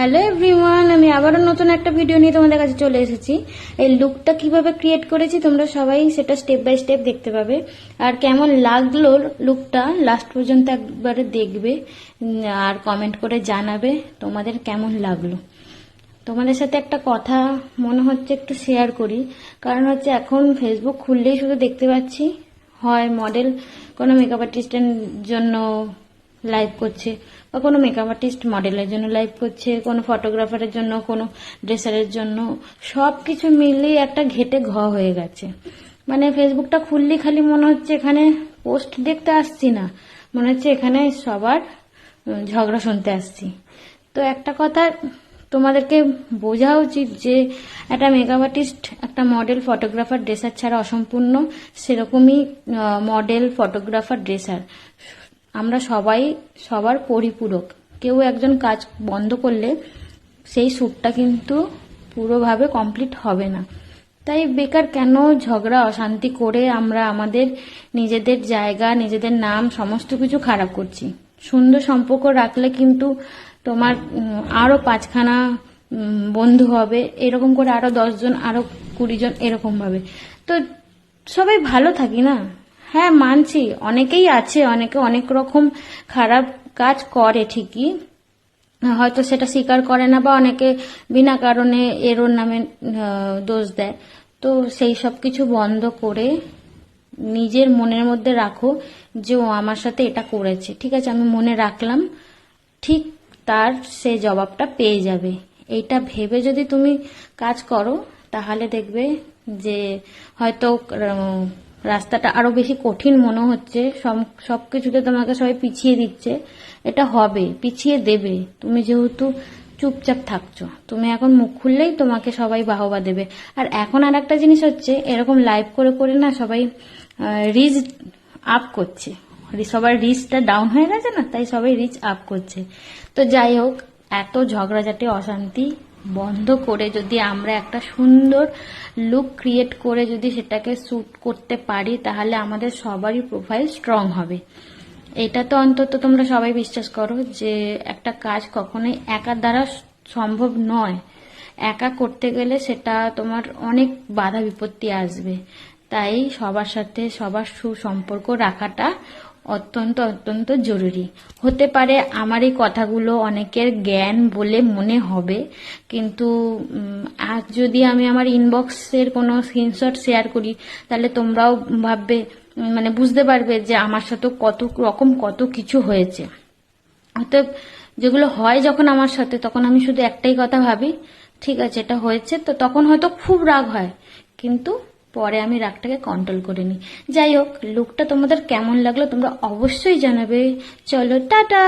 Hello everyone, আমি আবারও নতুন একটা ভিডিও নিয়ে তোমাদের কাছে চলে এসেছি। এই লুকটা কিভাবে ক্রিয়েট করেছি তোমরা সবাই সেটা স্টেপ বাই স্টেপ দেখতে পাবে। আর কেমন লাগলো লুকটা লাস্ট পর্যন্ত একবারে দেখবে আর কমেন্ট করে জানাবে তোমাদের কেমন লাগলো। তোমাদের সাথে একটা কথা মনে হচ্ছে একটু শেয়ার করি, কারণ হচ্ছে এখন ফেসবুক খুললেই শুধু দেখতে পাচ্ছি হয় মডেল কোনো মেকআপ আর্টিস্টের জন্য লাইভ করছে, বা কোনো মেকআপ আর্টিস্ট মডেলের জন্য লাইভ করছে, কোনো ফটোগ্রাফারের জন্য, কোনো ড্রেসারের জন্য, সব কিছু মিলিয়ে একটা ঘেটে হয়ে গেছে। মানে ফেসবুকটা খুললেই খালি মনে হচ্ছে এখানে পোস্ট দেখতে আসছি না, মনে হচ্ছে এখানে সবার ঝগড়া শুনতে আসছি। তো একটা কথা তোমাদেরকে বোঝা উচিত যে একটা মেকআপ আর্টিস্ট, একটা মডেল, ফটোগ্রাফার, ড্রেসার ছাড়া অসম্পূর্ণ, সেরকমই মডেল, ফটোগ্রাফার, ড্রেসার আমরা সবাই সবার পরিপূরক। কেউ একজন কাজ বন্ধ করলে সেই শ্যুটটা কিন্তু পুরোভাবে কমপ্লিট হবে না। তাই বেকার কেন ঝগড়া অশান্তি করে আমরা আমাদের নিজেদের জায়গা, নিজেদের নাম সমস্ত কিছু খারাপ করছি। সুন্দর সম্পর্ক রাখলে কিন্তু তোমার আরো 5খানা বন্ধু হবে, এরকম করে আরো 10 জন, আরো 20 জন, এরকম ভাবে। তো সবাই ভালো থাকি না। হ্যাঁ মানছি, অনেকেই আছে, অনেকে অনেক রকম খারাপ কাজ করে ঠিকই, হয়তো সেটা স্বীকার করে না, বা অনেকে বিনা কারণে এর ওর নামে দোষ দেয়। তো সেই সব কিছু বন্ধ করে নিজের মনের মধ্যে রাখো যে ও আমার সাথে এটা করেছে, ঠিক আছে, আমি মনে রাখলাম, ঠিক তার সে জবাবটা পেয়ে যাবে। এইটা ভেবে যদি তুমি কাজ করো তাহলে দেখবে যে হয়তো রাস্তাটা আরো বেশি কঠিন মনে হচ্ছে, সবকিছুতে তোমাকে সবাই পিছিয়ে দিচ্ছে, এটা হবে, পিছিয়ে দেবে। তুমি যেহেতু চুপচাপ থাকছো, তুমি এখন মুখ খুললেই তোমাকে সবাই বাহবা দেবে। আর এখন আর একটা জিনিস হচ্ছে, এরকম লাইভ করে করে না সবাই রিচ আপ করছে, সবার রিচটা ডাউন হয়ে গেছে না, তাই সবাই রিচ আপ করছে। তো যাই হোক, এত ঝগড়াঝাটি অশান্তি বন্ধ করে যদি আমরা একটা সুন্দর লুক ক্রিয়েট করে যদি সেটাকে শ্যুট করতে পারি, তাহলে আমাদের সবারই প্রোফাইল স্ট্রং হবে। এটা তো অন্তত তোমরা সবাই বিশ্বাস করো যে একটা কাজ কখনোই একার দ্বারা সম্ভব নয়। একা করতে গেলে সেটা তোমার অনেক বাধা বিপত্তি আসবে। তাই সবার সাথে সবার সুসম্পর্ক রাখাটা অত্যন্ত অত্যন্ত জরুরি। হতে পারে আমার এই কথাগুলো অনেকের জ্ঞান বলে মনে হবে, কিন্তু আজ যদি আমি আমার ইনবক্সের কোনো স্ক্রিনশট শেয়ার করি তাহলে তোমরাও ভাববে, মানে বুঝতে পারবে যে আমার সাথে কত রকম কত কিছু হয়েছে। অতএব যেগুলো হয় যখন আমার সাথে, তখন আমি শুধু একটাই কথা ভাবি, ঠিক আছে এটা হয়েছে, তো তখন হয়তো খুব রাগ হয়, কিন্তু পরে আমি রাগটাকে কন্ট্রোল করে নিই। যাই হোক, লুকটা তোমাদের কেমন লাগলো তোমরা অবশ্যই জানাবে। চলো টাটা।